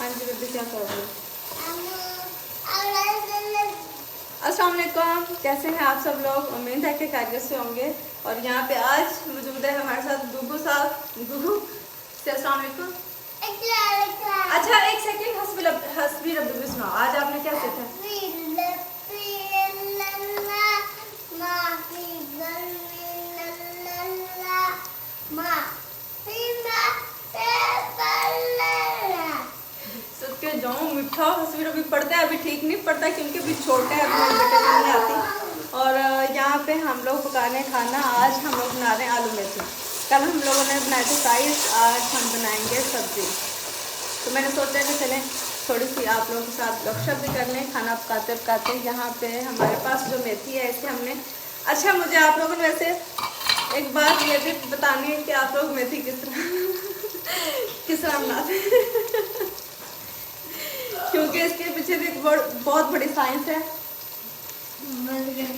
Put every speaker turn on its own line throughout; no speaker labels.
हाँ जी बेबी, क्या करोगे? अस्सलाम वालेकुम, कैसे हैं आप सब लोग? उम्मीद है कि खैरियत से होंगे। और यहाँ पे आज मौजूद है हमारे साथ गुगू साहब। गुगू से अस्सलाम वालेकुम। अच्छा एक सेकंड, हस्बी रब्बी भी सुनाओ। आज आपने क्या सीखा? सबके जाऊँ मिठा हस्बी रब्बी पढ़ता है, अभी ठीक नहीं पढ़ता क्योंकि अभी छोटा है, अपने बेटे को नहीं आती। और यहाँ पे हम लोग पकाने खाना, आज हम लोग बना रहे हैं आलू मेथी। कल हम लोगों ने बनाए थे राइस, आज हम बनाएंगे सब्जी। तो मैंने सोचा कि चलें थोड़ी सी आप लोगों के साथ गपशप भी कर लें खाना पकाते पकाते। यहाँ पे हमारे पास जो मेथी है इसे हमने, अच्छा मुझे आप लोगों ने वैसे एक बात ये भी बतानी है कि आप लोग मेथी किस तरह बनाते हैं क्योंकि इसके पीछे भी बहुत बड़ी साइंस है।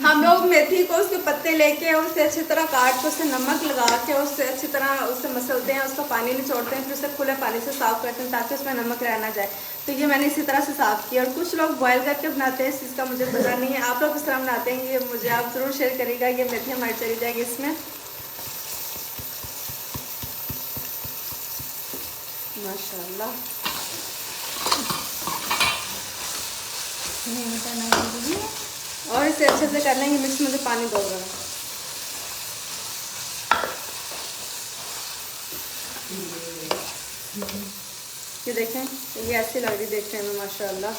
हम लोग मेथी को उसके पत्ते लेके उसे अच्छी तरह काट के उसे नमक लगा के उससे अच्छी तरह उसे मसलते हैं, उसका पानी निचोड़ते हैं, फिर उसे खुले पानी से साफ करते हैं ताकि उसमें नमक रह ना जाए। तो ये मैंने इसी तरह से साफ किया। और कुछ लोग बॉयल करके बनाते हैं, इस चीज़ का मुझे पता नहीं है। आप लोग किस तरह बनाते हैं ये मुझे आप ज़रूर शेयर करिएगा। ये मेथी हमारी चली जाएगी इसमें, माशाल्लाह। और इसे अच्छे से कर लेंगे मिक्स। मुझे पानी दो जरा। ये देखें, ये ऐसी लग रही देखने में माशाल्लाह।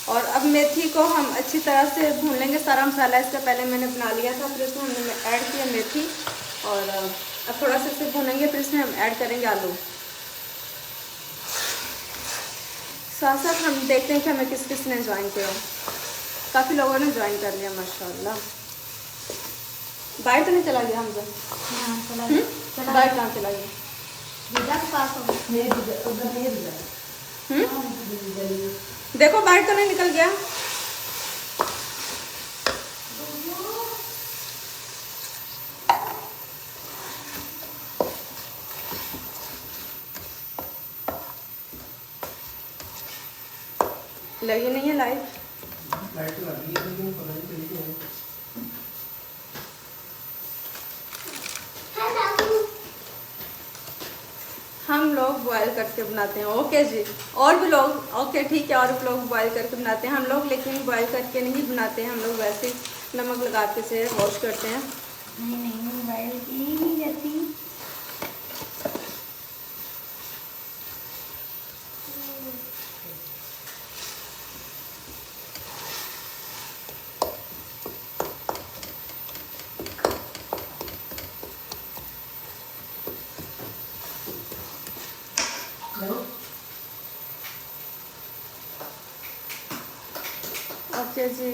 और अब मेथी को हम अच्छी तरह से भून लेंगे। सारा मसाला इसका पहले मैंने बना लिया था, फिर इसमें हमने ऐड किया मेथी। और अब थोड़ा सा इसे भूनेंगे, फिर इसमें हम ऐड करेंगे आलू। साथ साथ हम देखते हैं कि हमें किस किस ने ज्वाइन किया। काफ़ी लोगों ने ज्वाइन कर लिया माशाल्लाह। बाहर तो नहीं चला गया हमसे? बाहर कहाँ चला गया? देखो बाहर तो नहीं निकल गया। लगी नहीं है लाइट?
लाइट तो लगी है लेकिन पता नहीं चली है।
हम लोग बॉयल करके बनाते हैं। ओके जी, और भी लोग ओके ठीक है, और भी लोग बॉयल करके बनाते हैं। हम लोग लेकिन बॉयल करके नहीं बनाते हैं, हम लोग वैसे नमक लगा के से वॉश करते हैं।
नहीं बॉयल की नहीं जाती।
ओके जी,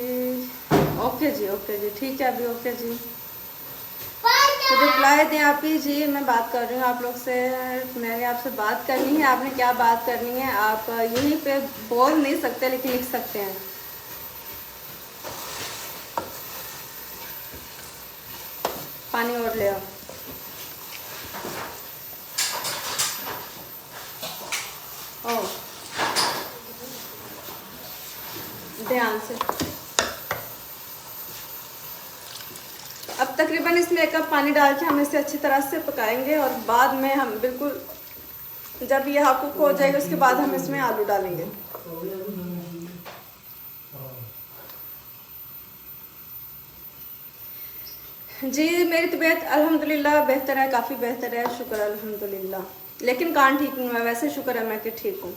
ओके जी, ओके जी, ठीक है अभी। ओके जी, तो रिप्लाई दें आप ही जी। मैं बात कर रही हूँ आप लोग से, मैंने आपसे बात करनी है। आपने क्या बात करनी है? आप यहीं पे बोल नहीं सकते लेकिन लिख सकते हैं। पानी और ले आओ। ओ ध्यान से। अब तकरीबन इसमें 1 कप पानी डाल के हम इसे अच्छी तरह से पकाएंगे। और बाद में हम बिल्कुल जब ये हाफ कुक हो जाएगा उसके बाद हम इसमें आलू डालेंगे। जी मेरी तबीयत अल्हम्दुलिल्लाह बेहतर है, काफ़ी बेहतर है, शुक्र अल्हम्दुलिल्लाह। लेकिन कान ठीक नहीं हुआ, वैसे शुक्र है मैं कि ठीक हूँ।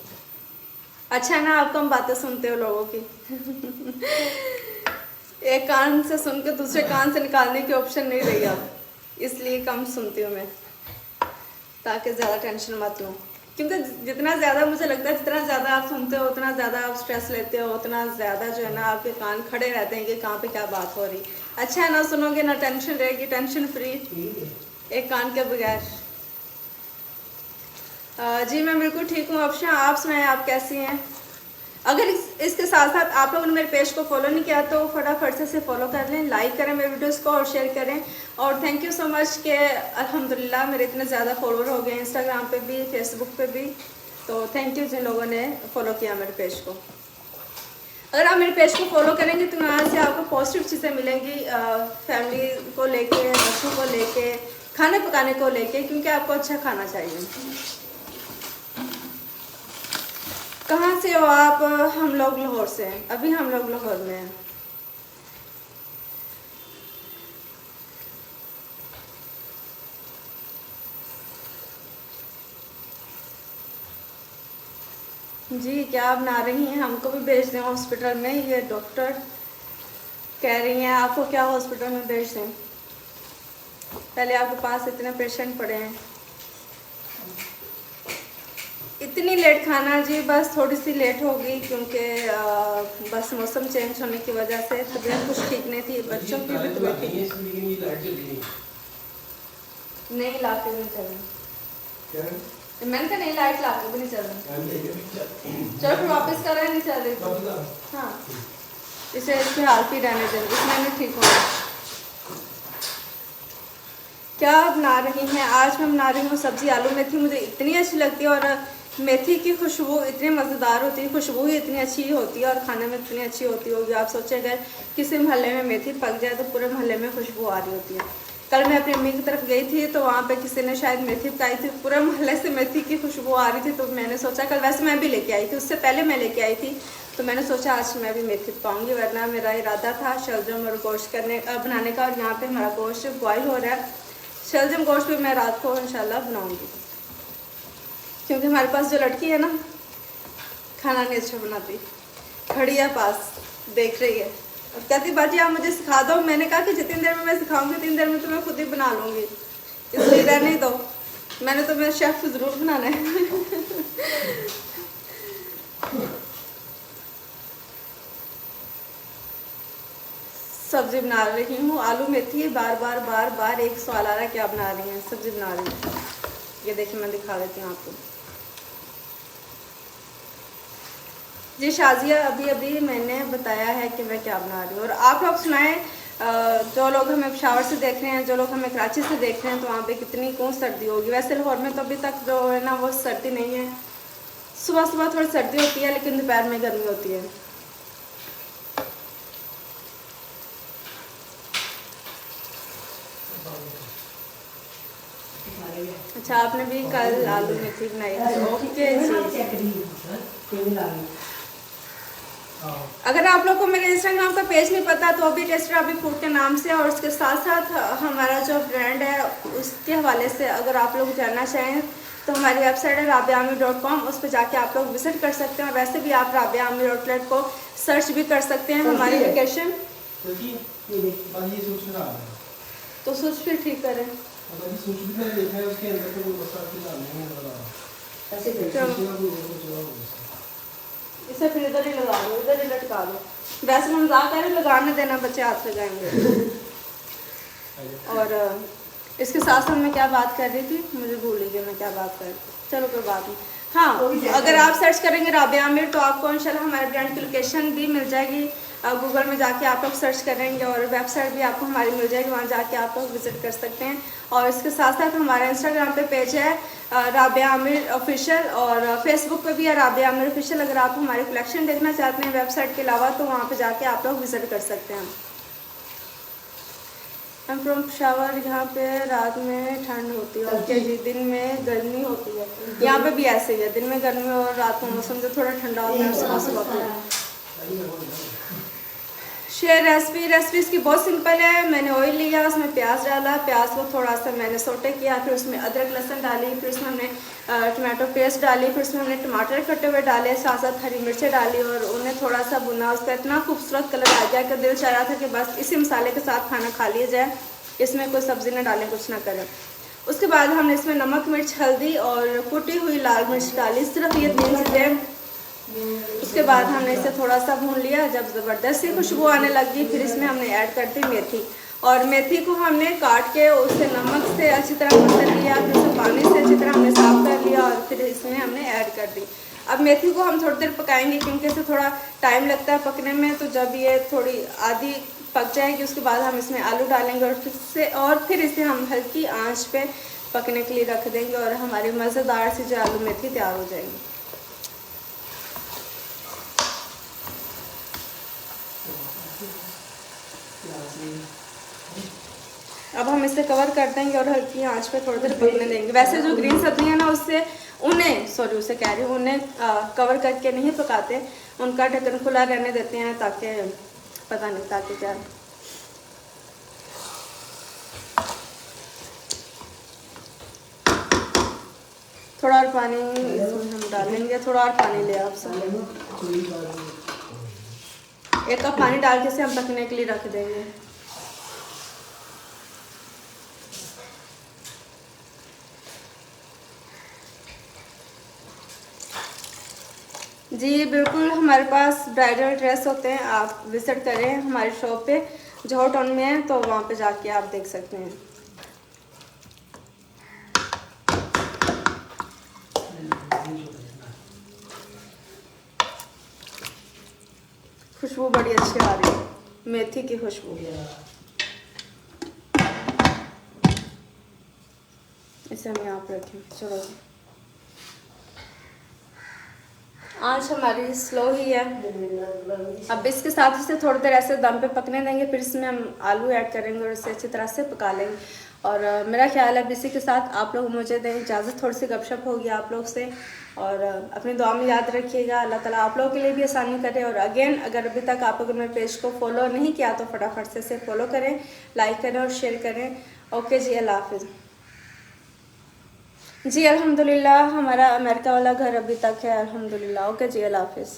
अच्छा है ना, आप कम बातें सुनते हो लोगों की एक कान से सुन के दूसरे कान से निकालने की ऑप्शन नहीं रही अब, इसलिए कम सुनती हूँ मैं, ताकि ज़्यादा टेंशन मत लो। क्योंकि जितना ज़्यादा मुझे लगता है जितना ज़्यादा आप सुनते हो उतना ज़्यादा आप स्ट्रेस लेते हो, उतना ज़्यादा जो है ना आपके कान खड़े रहते हैं कि कहाँ पे क्या बात हो रही। अच्छा है ना, सुनोगे ना टेंशन रहेगी, टेंशन फ्री एक कान के बगैर। जी मैं बिल्कुल ठीक हूँ। अफशा आप सुनाएं, आप कैसी हैं? अगर इसके साथ साथ आप लोगों ने मेरे पेज को फॉलो नहीं किया तो फटाफट से फॉलो कर लें, लाइक करें मेरे वीडियोस को और शेयर करें। और थैंक यू सो मच कि अल्हम्दुलिल्लाह मेरे इतने ज़्यादा फॉलोअर हो गए इंस्टाग्राम पे भी, फेसबुक पे भी। तो थैंक यू जिन लोगों ने फॉलो किया मेरे पेज को। अगर आप मेरे पेज को फॉलो करेंगे तो यहाँ से आपको पॉजिटिव चीज़ें मिलेंगी, फैमिली को लेके, बच्चों को लेके, खाने पकाने को लेके, क्योंकि आपको अच्छा खाना चाहिए। कहाँ से हो आप? हम लोग लाहौर से हैं, अभी हम लोग लाहौर में हैं। जी क्या आप बना रही हैं? हमको भी भेज दें हॉस्पिटल में, ये डॉक्टर कह रही हैं आपको क्या हॉस्पिटल में भेज दें? पहले आपके पास इतने पेशेंट पड़े हैं। इतनी लेट खाना जी, बस थोड़ी सी लेट हो गई क्योंकि बस मौसम चेंज होने की वजह से तबीयत कुछ ठीक नहीं थी, बच्चों की भी तबीयत ठीक नहीं, लाके भी नहीं चल रही। मैंने कहा नहीं, लाइट लाके भी नहीं चल रही। चलो फिर वापस कर रहे हैं, नहीं चल रही तो हाँ इसे इसके हाल ही रहने दें, इसमें नहीं ठीक होगा। क्या बना रही हैं? आज मैं बना रही हूँ सब्जी आलू मेथी। मुझे इतनी अच्छी लगती है और मेथी की खुशबू इतनी मज़ेदार होती है, खुशबू ही इतनी अच्छी होती है और खाने में इतनी अच्छी होती होगी। आप सोचें अगर किसी मोहल्ले में मेथी पक जाए तो पूरे मोहल्ले में खुशबू आ रही होती है। कल मैं अपनी अम्मी की तरफ गई थी तो वहाँ पे किसी ने शायद मेथी पकाई थी, पूरे मोहल्ले से मेथी की खुशबू आ रही थी। तो मैंने सोचा, कल वैसे मैं भी लेके आई थी, उससे पहले मैं लेके आई थी, तो मैंने सोचा आज मैं भी मेथी पकाऊंगी, वरना मेरा इरादा था शलजम और गोश्त बनाने का। और यहाँ पे हमारा गोश्त बॉयल हो रहा है। शलजम गोश्त भी मैं रात को इंशाल्लाह बनाऊंगी, क्योंकि हमारे पास जो लड़की है ना खाना नहीं अच्छा बनाती, खड़ी है पास देख रही है और कहती बाजी आप मुझे सिखा दो। मैंने कहा कि जितनी देर में मैं सिखाऊंगी 3 देर में तो मैं खुद ही बना लूँगी, इसलिए रहने दो। मैंने तो मेरा शेफ़ ज़रूर बनाना है। सब्जी बना रही हूँ आलू मेथी। बार बार एक सवाल आ रहा है क्या बना रही हैं? सब्जी बना रही हूँ। ये देखिए मैं दिखा देती हूँ आपको। जी शाजिया, अभी मैंने बताया है कि मैं क्या बना रही हूँ। और आप लोग सुनाएं, जो लोग हमें पेशावर से देख रहे हैं, जो लोग हमें कराची से देख रहे हैं, तो वहाँ पे कितनी कौन सर्दी होगी। वैसे लाहौर में तो अभी तक जो है ना वो सर्दी नहीं है। सुबह थोड़ी सर्दी होती है लेकिन दोपहर में गर्मी होती है। अच्छा आपने भी कल आलू मेथी बनाई थी? ओके जी। अगर आप लोग को मेरे इंस्टाग्राम का पेज नहीं पता तो अभी टेस्टर अभी फूड के नाम से, और उसके साथ साथ हमारा जो ब्रांड है उसके हवाले से अगर आप लोग जानना चाहें तो हमारी वेबसाइट है rabiaamir.com, उस पर जाके आप लोग विजिट कर सकते हैं। वैसे भी आप राबिया आमिर आउटलेट को सर्च भी कर सकते हैं, हमारी लोकेशन। तो स्विच फिर ठीक करें। इसे फिर इधर ही लगा दो, इधर ही लटका दो। वैसे हम मजाक करें, लगाने देना, बच्चे हाथ लगाएंगे। और इसके साथ साथ मैं क्या बात कर रही थी, मुझे भूल गई मैं क्या बात कर रही थी। चलो कोई बात नहीं। हाँ, अगर आप सर्च करेंगे राबिया आमिर तो आपको इंशाल्लाह हमारे ब्रांड की लोकेशन भी मिल जाएगी। गूगल में जाके आप लोग सर्च करेंगे और वेबसाइट भी आपको हमारी मिल जाएगी, वहाँ जाके आप लोग विजिट कर सकते हैं। और इसके साथ साथ हमारा इंस्टाग्राम पे पेज है राबिया आमिर ऑफिशियल, और फेसबुक पे भी है राबिया आमिर ऑफिशियल। अगर आप हमारी कलेक्शन देखना चाहते हैं वेबसाइट के अलावा तो वहाँ पे जाके आप लोग विजिट कर सकते हैं। हम फ्रॉम पेशावर, यहाँ पे रात में ठंड होती है। ओके जी, दिन में गर्मी होती है। यहाँ पे भी ऐसे ही है, दिन में गर्मी और रात में मौसम जो थोड़ा ठंडा होता है सुबह। शेयर रेसिपी इसकी बहुत सिंपल है। मैंने ऑयल लिया, उसमें प्याज डाला, प्याज को थोड़ा सा मैंने सोटे किया, फिर उसमें अदरक लहसुन डाली, फिर उसमें हमने टमाटो पेस्ट डाली, फिर उसमें हमने टमाटर कटे हुए डाले, साथ साथ हरी मिर्चें डाली और उन्हें थोड़ा सा भुना। उसका इतना खूबसूरत कलर आ गया कि दिल चाह रहा था कि बस इसी मसाले के साथ खाना खा लिया जाए, इसमें कोई सब्ज़ी ना डालें, कुछ ना करें। उसके बाद हमने इसमें नमक, मिर्च, हल्दी और कुटी हुई लाल मिर्च डाली, सिर्फ ये 3 चीज़ें। उसके बाद हमने इसे थोड़ा सा भून लिया। जब ज़बरदस्त सी खुशबू आने लगी फिर इसमें हमने ऐड कर दी मेथी, और मेथी को हमने काट के उसे नमक से अच्छी तरह मसल लिया, फिर उसे पानी से अच्छी तरह हमने साफ़ कर लिया और और फिर इसमें हमने ऐड कर दी। अब मेथी को हम थोड़ी देर पकाएंगे क्योंकि इसे थोड़ा टाइम लगता है पकने में। तो जब ये थोड़ी आधी पक जाएगी उसके बाद हम इसमें आलू डालेंगे और फिर इसे हम हल्की आंच पे पकने के लिए रख देंगे और हमारी मज़ेदार सी जो आलू मेथी तैयार हो जाएगी। अब हम इसे कवर कर देंगे और हल्की आंच पे थोड़ी देर पकने देंगे। वैसे जो ग्रीन सब्जी है ना उसे कह रही हूँ उन्हें कवर करके नहीं पकाते, उनका ढक्कन खुला रहने देते हैं ताकि पता नहीं ताकि क्या। थोड़ा और पानी इसमें हम डालेंगे, थोड़ा और पानी ले आप सब। 1 कप पानी डाल के इसे हम पकने के लिए रख देंगे। जी बिल्कुल, हमारे पास ब्राइडल ड्रेस होते हैं, आप विजिट करें हमारी शॉप पे जौहर टाउन में है, तो वहाँ पे जाके आप देख सकते हैं। खुशबू बड़ी अच्छी आ रही है, मेथी की खुशबू। इसे हम यहाँ पे रखें। चलो आंच हमारी स्लो ही है। अब इसके साथ इसे थोड़ी देर ऐसे दम पे पकने देंगे, फिर इसमें हम आलू ऐड करेंगे और इसे अच्छी तरह से पका लेंगे। और मेरा ख्याल है अब इसी के साथ आप लोग मुझे दें इजाज़त, थोड़ी सी गपशप होगी आप लोग से। और अपनी दुआ में याद रखिएगा, अल्लाह ताला आप लोगों के लिए भी आसानी करे। और अगेन अगर अभी तक आप लोगों ने मेरे पेज को फॉलो नहीं किया तो फटाफट से इसे फॉलो करें, लाइक करें और शेयर करें। ओके जी, अल्लाह हाफिज़। जी अल्हम्दुलिल्लाह, हमारा अमेरिका वाला घर अभी तक है अल्हम्दुलिल्लाह। ओके जी, अल्लाह हाफिज़।